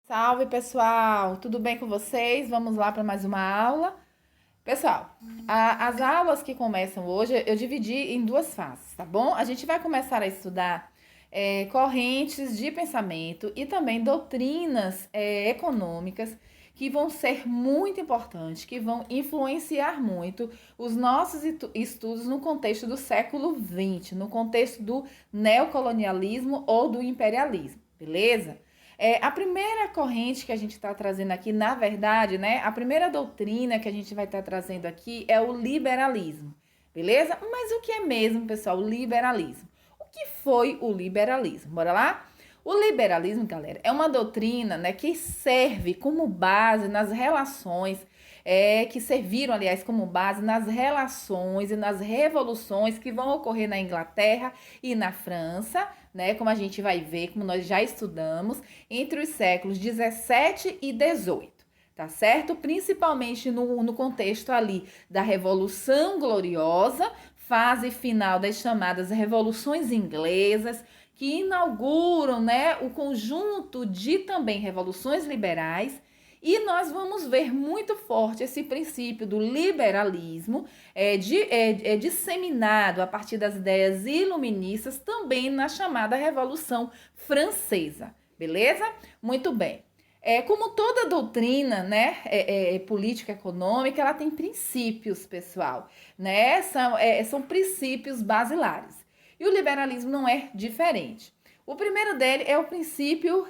Salve, pessoal! Tudo bem com vocês? Vamos lá para mais uma aula. Pessoal, as aulas que começam hoje eu dividi em duas fases, tá bom? A gente vai começar a estudar correntes de pensamento e também doutrinas econômicas que vão ser muito importantes, que vão influenciar muito os nossos estudos no contexto do século XX, no contexto do neocolonialismo ou do imperialismo, beleza? A primeira corrente que a gente está trazendo aqui, na verdade, né? A primeira doutrina que a gente vai estar trazendo aqui é o liberalismo, beleza? Mas o que é mesmo, pessoal, o liberalismo? O que foi o liberalismo? Bora lá? O liberalismo, galera, é uma doutrina, né, que serve como base nas relações, que serviram, aliás, como base nas relações e nas revoluções que vão ocorrer na Inglaterra e na França, né, como a gente vai ver, como nós já estudamos, entre os séculos 17 e 18. Tá certo? Principalmente no contexto ali da Revolução Gloriosa, fase final das chamadas Revoluções Inglesas, que inauguram, né, o conjunto de também revoluções liberais. E nós vamos ver muito forte esse princípio do liberalismo disseminado a partir das ideias iluministas também na chamada Revolução Francesa. Beleza? Muito bem. Como toda doutrina, né, política econômica, ela tem princípios, pessoal, né? São princípios basilares. E o liberalismo não é diferente. O primeiro dele é o princípio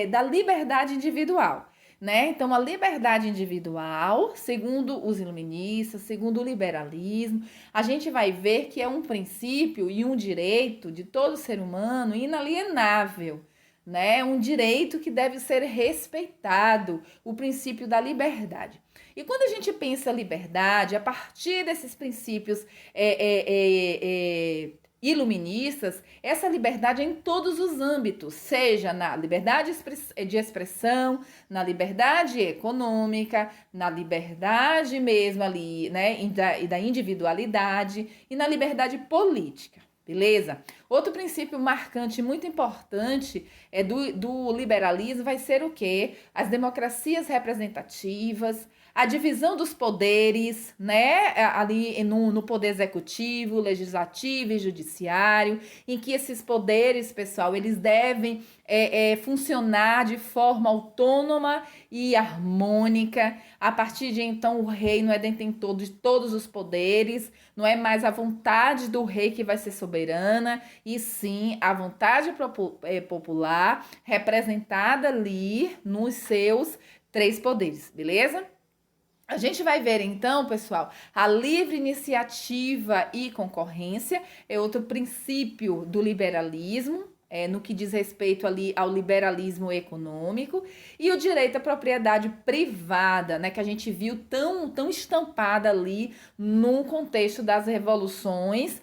da liberdade individual. Né? Então, a liberdade individual, segundo os iluministas, segundo o liberalismo, a gente vai ver que é um princípio e um direito de todo ser humano inalienável, né? Um direito que deve ser respeitado, o princípio da liberdade. E quando a gente pensa liberdade, a partir desses princípios iluministas, essa liberdade é em todos os âmbitos, seja na liberdade de expressão, na liberdade econômica, na liberdade mesmo ali, né, e da individualidade e na liberdade política. Beleza? Outro princípio marcante, muito importante, do liberalismo vai ser o quê? As democracias representativas, a divisão dos poderes, né? Ali no poder executivo, legislativo e judiciário, em que esses poderes, pessoal, eles devem funcionar de forma autônoma e harmônica. A partir de então, o rei não é detentor de todos os poderes, não é mais a vontade do rei que vai ser soberana, e sim a vontade popular representada ali nos seus três poderes, beleza? A gente vai ver então, pessoal, a livre iniciativa e concorrência é outro princípio do liberalismo, no que diz respeito ali ao liberalismo econômico, e o direito à propriedade privada, né, que a gente viu tão estampada ali no contexto das revoluções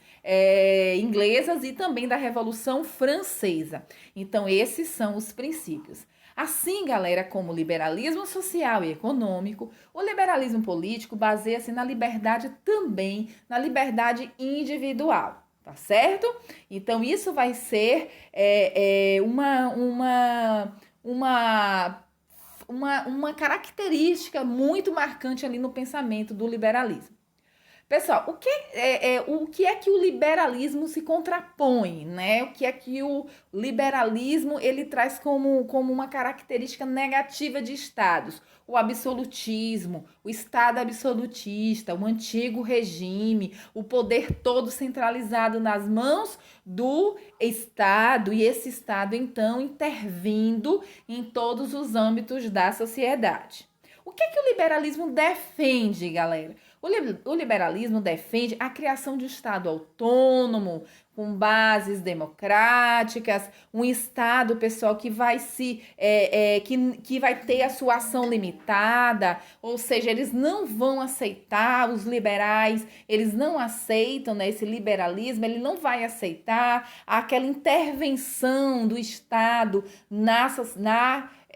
inglesas e também da Revolução Francesa. Então, esses são os princípios. Assim, galera, como o liberalismo social e econômico, o liberalismo político baseia-se na liberdade também, na liberdade individual, tá certo? Então, isso vai ser uma característica muito marcante ali no pensamento do liberalismo. Pessoal, o que é que o liberalismo se contrapõe, né? O que é que o liberalismo ele traz como uma característica negativa de estados? O absolutismo, o Estado absolutista, o antigo regime, o poder todo centralizado nas mãos do Estado e esse Estado, então, intervindo em todos os âmbitos da sociedade. O que é que o liberalismo defende, galera? O liberalismo defende a criação de um Estado autônomo, com bases democráticas, um Estado, pessoal, que vai que vai ter a sua ação limitada, ou seja, eles não vão aceitar os liberais, eles não aceitam, né, esse liberalismo, ele não vai aceitar aquela intervenção do Estado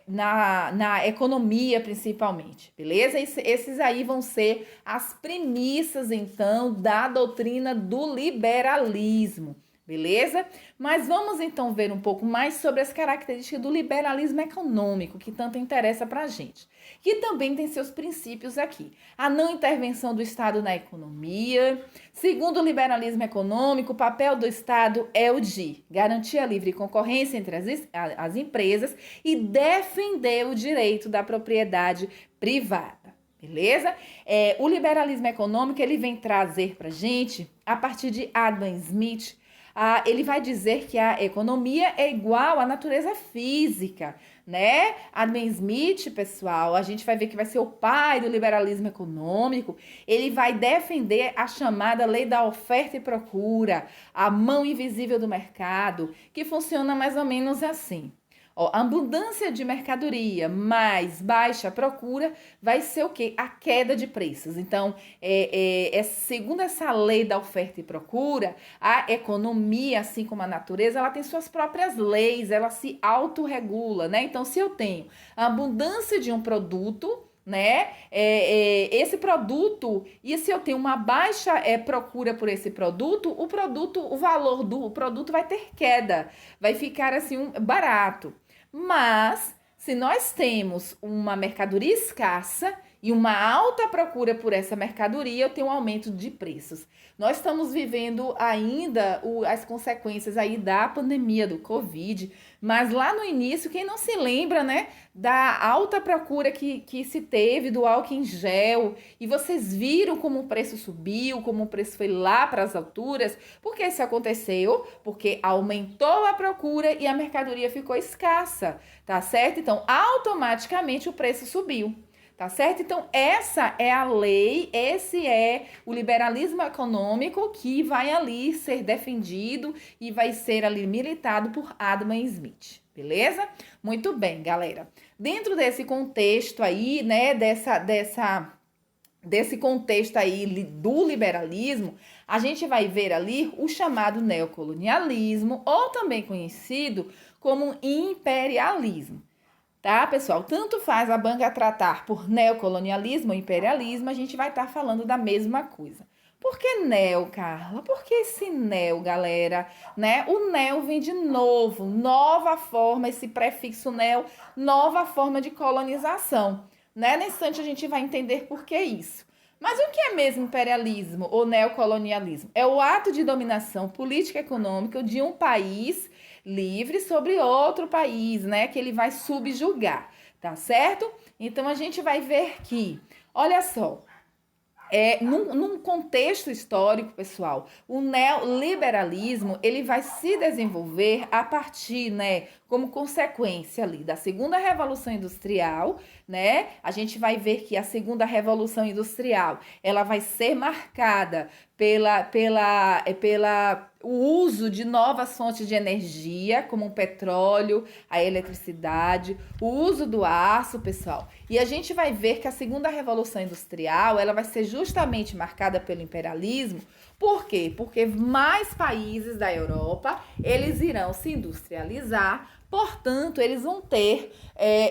na economia, principalmente, beleza? Esses aí vão ser as premissas, então, da doutrina do liberalismo, Beleza? Mas vamos então ver um pouco mais sobre as características do liberalismo econômico, que tanto interessa para a gente. Que também tem seus princípios aqui. A não intervenção do Estado na economia. Segundo o liberalismo econômico, o papel do Estado é o de garantir a livre concorrência entre as empresas e defender o direito da propriedade privada. Beleza? O liberalismo econômico ele vem trazer para a gente, a partir de Adam Smith, ele vai dizer que a economia é igual à natureza física, né? Adam Smith, pessoal, a gente vai ver que vai ser o pai do liberalismo econômico. Ele vai defender a chamada lei da oferta e procura, a mão invisível do mercado, que funciona mais ou menos assim. A abundância de mercadoria mais baixa procura vai ser o quê? A queda de preços. Então, segundo essa lei da oferta e procura, a economia, assim como a natureza, ela tem suas próprias leis, ela se autorregula, né? Então, se eu tenho a abundância de um produto, né? Esse produto, e se eu tenho uma baixa procura por esse produto, o valor do produto vai ter queda, vai ficar assim barato. Mas se nós temos uma mercadoria escassa e uma alta procura por essa mercadoria, eu tenho um aumento de preços. Nós estamos vivendo ainda as consequências aí da pandemia do Covid, mas lá no início, quem não se lembra, né, da alta procura que se teve do álcool em gel, e vocês viram como o preço subiu, como o preço foi lá para as alturas. Por que isso aconteceu? Porque aumentou a procura e a mercadoria ficou escassa, tá certo? Então, automaticamente o preço subiu. Tá certo? Então, essa é a lei, esse é o liberalismo econômico que vai ali ser defendido e vai ser ali militado por Adam Smith, beleza? Muito bem, galera. Dentro desse contexto aí, né, desse contexto aí do liberalismo, a gente vai ver ali o chamado neocolonialismo, ou também conhecido como imperialismo. Tá, pessoal? Tanto faz a banca tratar por neocolonialismo ou imperialismo, a gente vai estar falando da mesma coisa. Por que neo, Carla? Por que esse neo, galera? Né? O neo vem de novo, nova forma, esse prefixo neo, nova forma de colonização. Né? Nesse instante a gente vai entender por que isso. Mas o que é mesmo imperialismo ou neocolonialismo? É o ato de dominação política e econômica de um país livre sobre outro país, né? Que ele vai subjugar, tá certo? Então, a gente vai ver que, olha só, num contexto histórico, pessoal, o neoliberalismo, ele vai se desenvolver a partir, né, como consequência ali da segunda revolução industrial, né? A gente vai ver que a segunda revolução industrial, ela vai ser marcada pela o uso de novas fontes de energia, como o petróleo, a eletricidade, o uso do aço, pessoal. E a gente vai ver que a segunda revolução industrial, ela vai ser justamente marcada pelo imperialismo. Por quê? Porque mais países da Europa, eles irão se industrializar, portanto, eles vão ter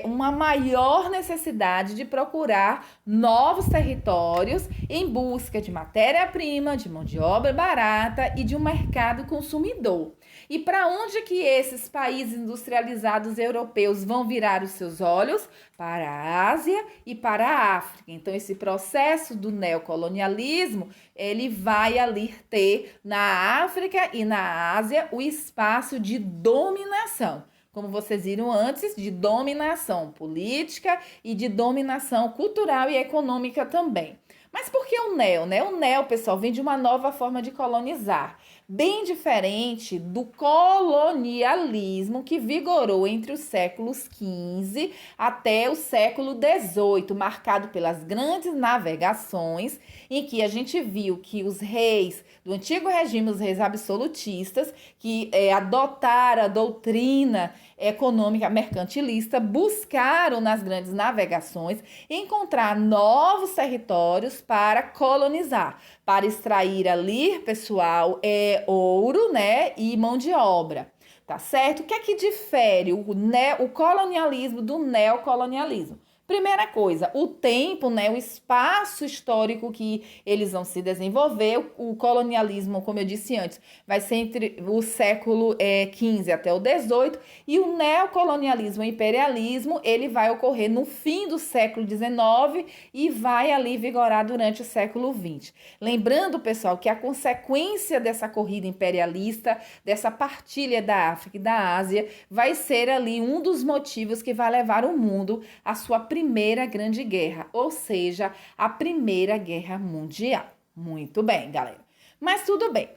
uma maior necessidade de procurar novos territórios em busca de matéria-prima, de mão de obra barata e de um mercado consumidor. E para onde que esses países industrializados europeus vão virar os seus olhos? Para a Ásia e para a África. Então, esse processo do neocolonialismo, ele vai ali ter na África e na Ásia o espaço de dominação. Como vocês viram antes, de dominação política e de dominação cultural e econômica também. Mas por que o neo, né? O neo, pessoal, vem de uma nova forma de colonizar, bem diferente do colonialismo que vigorou entre os séculos XV até o século XVIII, marcado pelas grandes navegações, em que a gente viu que os reis do antigo regime, os reis absolutistas, que adotaram a doutrina econômica mercantilista, buscaram nas grandes navegações encontrar novos territórios para colonizar, para extrair ali, pessoal, ouro, né, e mão de obra, tá certo? O que é que difere o colonialismo do neocolonialismo? Primeira coisa, o tempo, né, o espaço histórico que eles vão se desenvolver, o colonialismo, como eu disse antes, vai ser entre o século XV até o XVIII, e o neocolonialismo, o imperialismo, ele vai ocorrer no fim do século XIX e vai ali vigorar durante o século XX. Lembrando, pessoal, que a consequência dessa corrida imperialista, dessa partilha da África e da Ásia, vai ser ali um dos motivos que vai levar o mundo à sua Primeira Grande Guerra, ou seja, a Primeira Guerra Mundial. Muito bem, galera. Mas tudo bem.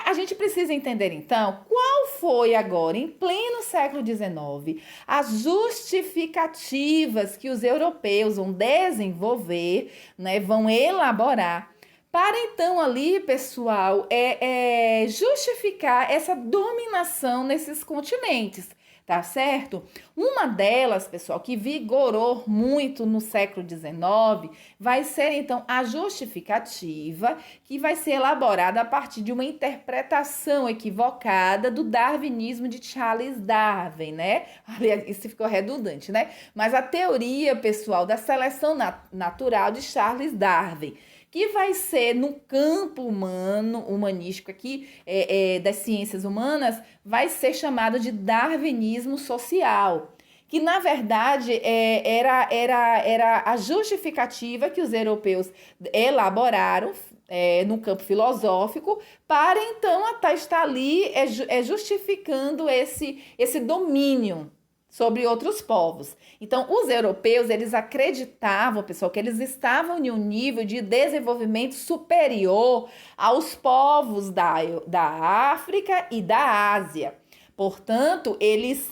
A gente precisa entender, então, qual foi agora, em pleno século XIX, as justificativas que os europeus vão desenvolver, né, vão elaborar, para então ali, pessoal, justificar essa dominação nesses continentes. Tá certo? Uma delas, pessoal, que vigorou muito no século XIX, vai ser, então, a justificativa que vai ser elaborada a partir de uma interpretação equivocada do darwinismo de Charles Darwin, né? Aliás, isso ficou redundante, né? Mas a teoria, pessoal, da seleção natural de Charles Darwin, que vai ser no campo humanístico aqui, das ciências humanas, vai ser chamado de darwinismo social, que na verdade era a justificativa que os europeus elaboraram no campo filosófico para então até estar ali justificando esse domínio sobre outros povos. Então, os europeus, eles acreditavam, pessoal, que eles estavam em um nível de desenvolvimento superior aos povos da África e da Ásia. Portanto, eles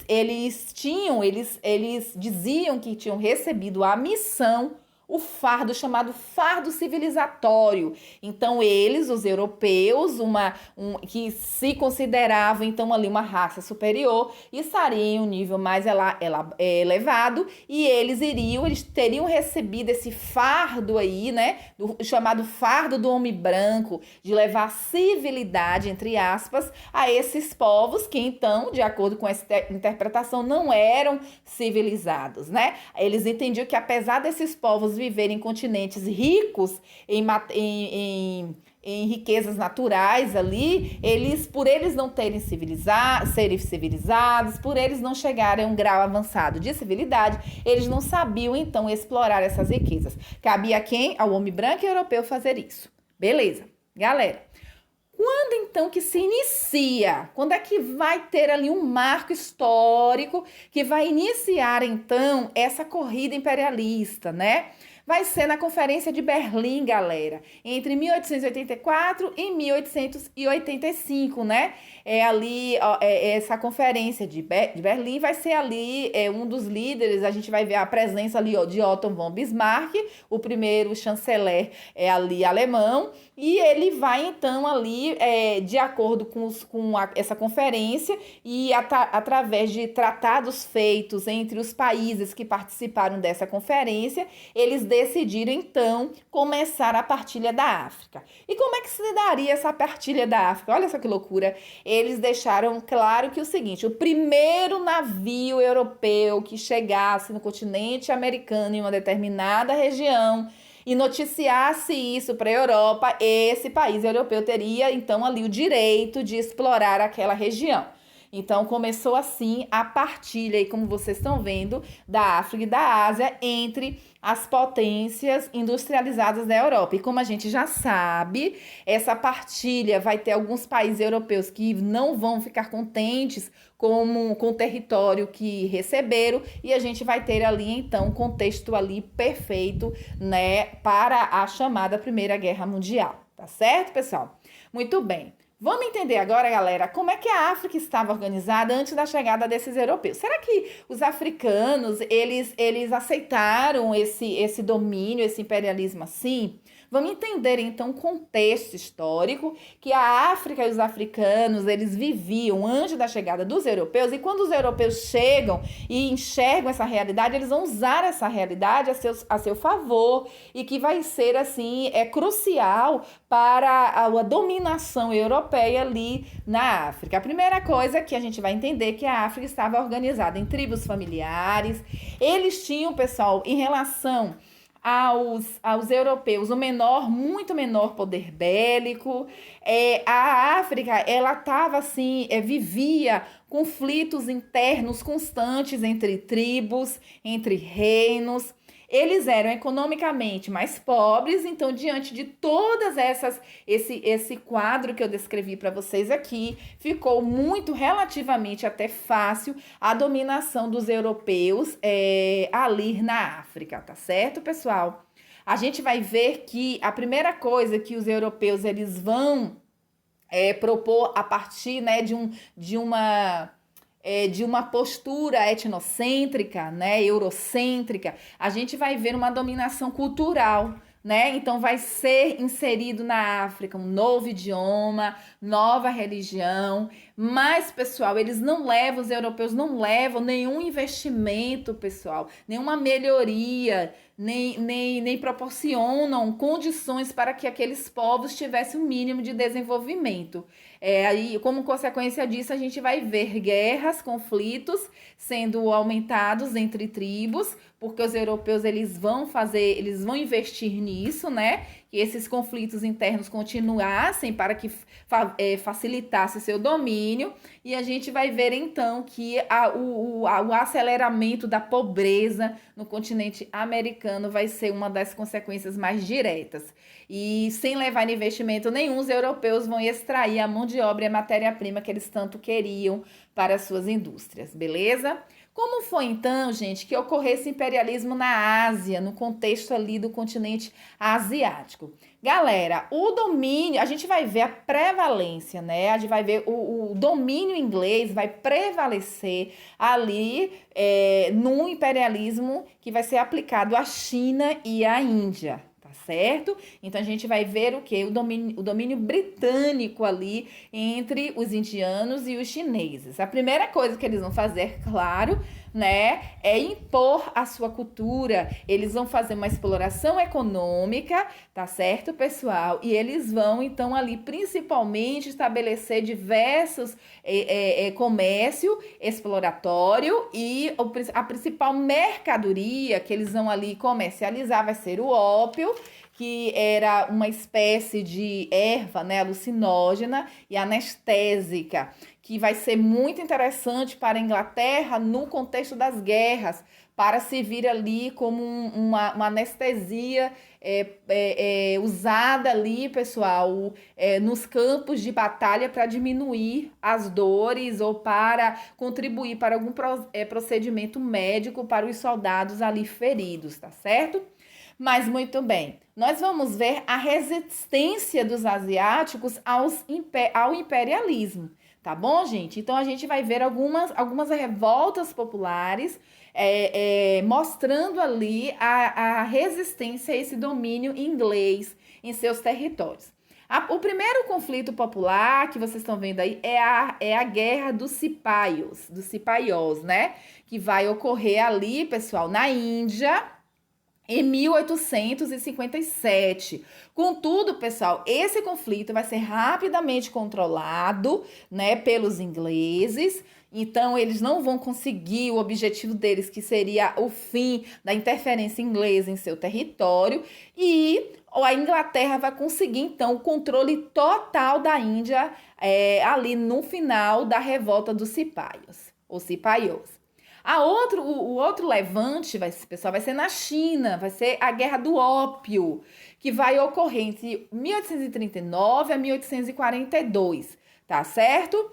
diziam que tinham recebido a missão, o fardo chamado fardo civilizatório. Então, eles, os europeus, que se consideravam, então, ali uma raça superior, estariam em um nível mais elevado, e eles teriam recebido esse fardo aí, né, chamado fardo do homem branco, de levar civilidade, entre aspas, a esses povos que, então, de acordo com essa interpretação, não eram civilizados, né? Eles entendiam que, apesar desses povos viver em continentes ricos em riquezas naturais ali, por eles não serem civilizados, por eles não chegarem a um grau avançado de civilidade, eles não sabiam então explorar essas riquezas. Cabia a quem? Ao homem branco e europeu fazer isso. Beleza, galera. Quando então que se inicia? Quando é que vai ter ali um marco histórico que vai iniciar então essa corrida imperialista, né? Vai ser na Conferência de Berlim, galera, entre 1884 e 1885, né? Essa conferência de Berlim vai ser ali um dos líderes, a gente vai ver a presença ali de Otto von Bismarck, o primeiro chanceler ali alemão, e ele vai então ali, de acordo com essa conferência e através de tratados feitos entre os países que participaram dessa conferência, eles decidiram então começar a partilha da África. E como é que se daria essa partilha da África? Olha só que loucura. Eles deixaram claro que o seguinte: o primeiro navio europeu que chegasse no continente americano em uma determinada região e noticiasse isso para a Europa, esse país europeu teria então ali o direito de explorar aquela região. Então, começou assim a partilha, aí, como vocês estão vendo, da África e da Ásia entre as potências industrializadas da Europa. E como a gente já sabe, essa partilha vai ter alguns países europeus que não vão ficar contentes com o território que receberam, e a gente vai ter ali, então, um contexto ali perfeito, né, para a chamada Primeira Guerra Mundial. Tá certo, pessoal? Muito bem. Vamos entender agora, galera, como é que a África estava organizada antes da chegada desses europeus. Será que os africanos, eles aceitaram esse domínio, esse imperialismo assim? Vamos entender então o contexto histórico que a África e os africanos, eles viviam antes da chegada dos europeus, e quando os europeus chegam e enxergam essa realidade, eles vão usar essa realidade a seu favor, e que vai ser assim, crucial para a dominação europeia ali na África. A primeira coisa que a gente vai entender é que a África estava organizada em tribos familiares. Eles tinham, pessoal, em relação aos europeus, muito menor poder bélico. A África, ela estava assim, vivia conflitos internos constantes entre tribos, entre reinos. Eles eram economicamente mais pobres, então, diante de todas esse quadro que eu descrevi para vocês aqui, ficou muito, relativamente até fácil, a dominação dos europeus ali na África, tá certo, pessoal? A gente vai ver que a primeira coisa que os europeus eles vão propor a partir, né, de uma postura etnocêntrica, né, eurocêntrica, a gente vai ver uma dominação cultural, né? Então vai ser inserido na África um novo idioma, nova religião, mas, pessoal, os europeus não levam nenhum investimento, pessoal, nenhuma melhoria, nem proporcionam condições para que aqueles povos tivessem um mínimo de desenvolvimento. Aí, como consequência disso, a gente vai ver guerras, conflitos sendo aumentados entre tribos, porque os europeus eles vão investir nisso, né? Que esses conflitos internos continuassem para que facilitasse seu domínio, e a gente vai ver então que o aceleramento da pobreza no continente americano vai ser uma das consequências mais diretas. E sem levar investimento nenhum, os europeus vão extrair a mão de obra e a matéria-prima que eles tanto queriam para as suas indústrias, beleza? Como foi então, gente, que ocorreu esse imperialismo na Ásia, no contexto ali do continente asiático? Galera, o domínio, a gente vai ver a prevalência, né? A gente vai ver o domínio inglês vai prevalecer ali no imperialismo que vai ser aplicado à China e à Índia. Certo? Então a gente vai ver o que? O domínio britânico ali entre os indianos e os chineses. A primeira coisa que eles vão fazer, claro, né, é impor a sua cultura. Eles vão fazer uma exploração econômica, tá certo, pessoal? E eles vão, então, ali, principalmente, estabelecer diversos comércio exploratório, e a principal mercadoria que eles vão ali comercializar vai ser o ópio, que era uma espécie de erva, né, alucinógena e anestésica, que vai ser muito interessante para a Inglaterra no contexto das guerras, para servir ali como uma anestesia usada ali, pessoal, nos campos de batalha para diminuir as dores ou para contribuir para algum procedimento médico para os soldados ali feridos, tá certo? Mas muito bem, nós vamos ver a resistência dos asiáticos ao imperialismo, tá bom, gente? Então a gente vai ver algumas revoltas populares mostrando ali a resistência a esse domínio inglês em seus territórios. O primeiro conflito popular que vocês estão vendo aí é a Guerra dos Cipaiós, né? Que vai ocorrer ali, pessoal, na Índia, em 1857. Contudo, pessoal, esse conflito vai ser rapidamente controlado, né, pelos ingleses. Então, eles não vão conseguir o objetivo deles, que seria o fim da interferência inglesa em seu território. E a Inglaterra vai conseguir, então, o controle total da Índia ali no final da revolta dos Cipaios, os Cipaiós. O outro levante, pessoal, vai ser na China, vai ser a Guerra do Ópio, que vai ocorrer entre 1839 a 1842, tá certo?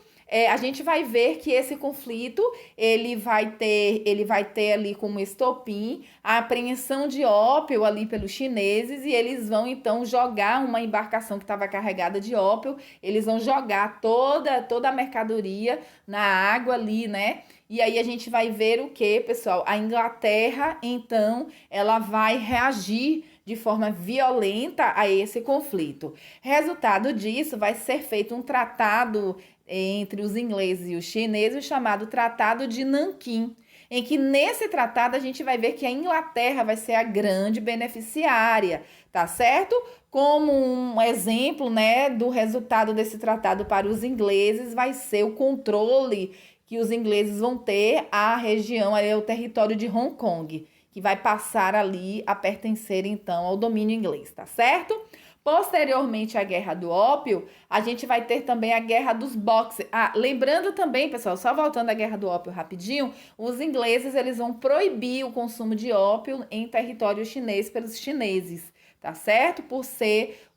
A gente vai ver que esse conflito ele vai ter ali como estopim a apreensão de ópio ali pelos chineses, e eles vão então jogar uma embarcação que estava carregada de ópio, eles vão jogar toda a mercadoria na água ali, né? E aí a gente vai ver o que, pessoal? A Inglaterra, então, ela vai reagir de forma violenta a esse conflito. Resultado disso, vai ser feito um tratado entre os ingleses e os chineses, chamado Tratado de Nanquim, em que nesse tratado a gente vai ver que a Inglaterra vai ser a grande beneficiária, tá certo? Como um exemplo, né, do resultado desse tratado para os ingleses vai ser o controle que os ingleses vão ter à região, ali, ao território de Hong Kong, que vai passar ali a pertencer então ao domínio inglês, tá certo? Posteriormente à Guerra do Ópio, a gente vai ter também a Guerra dos Boxers. Ah, lembrando também, pessoal, só voltando à Guerra do Ópio rapidinho, os ingleses eles vão proibir o consumo de ópio em território chinês pelos chineses, tá certo? Por ser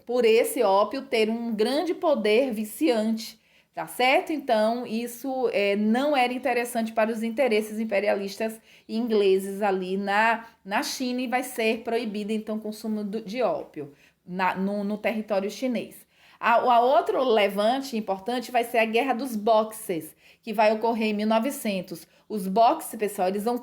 por esse ópio ter um grande poder viciante, tá certo? Então, isso não era interessante para os interesses imperialistas ingleses ali na China e vai ser proibido, então, o consumo de ópio no território chinês. A outro levante importante vai ser a Guerra dos Boxers, que vai ocorrer em 1900. Os boxers, pessoal, eles vão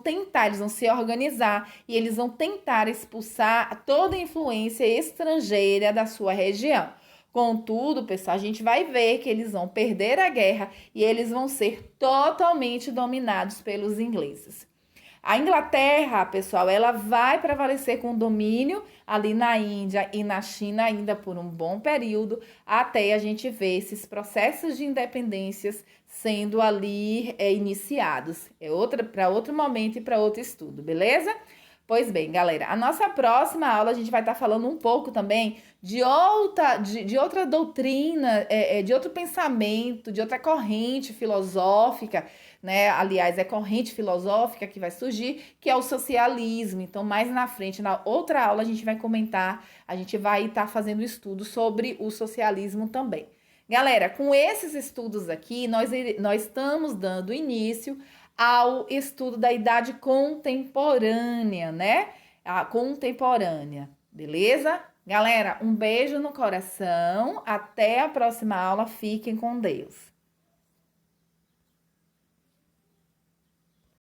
se organizar e eles vão tentar expulsar toda a influência estrangeira da sua região. Contudo, pessoal, a gente vai ver que eles vão perder a guerra e eles vão ser totalmente dominados pelos ingleses. A Inglaterra, pessoal, ela vai prevalecer com domínio ali na Índia e na China ainda por um bom período, até a gente ver esses processos de independências sendo ali iniciados. Para outro momento e para outro estudo, beleza? Pois bem, galera, a nossa próxima aula a gente vai estar falando um pouco também de outra doutrina, de outro pensamento, de outra corrente filosófica, né? Aliás, é corrente filosófica que vai surgir, que é o socialismo. Então, mais na frente, na outra aula, a gente vai comentar, a gente vai estar fazendo estudo sobre o socialismo também. Galera, com esses estudos aqui, nós estamos dando início ao estudo da idade contemporânea, né? A contemporânea, beleza? Galera, um beijo no coração, até a próxima aula, fiquem com Deus.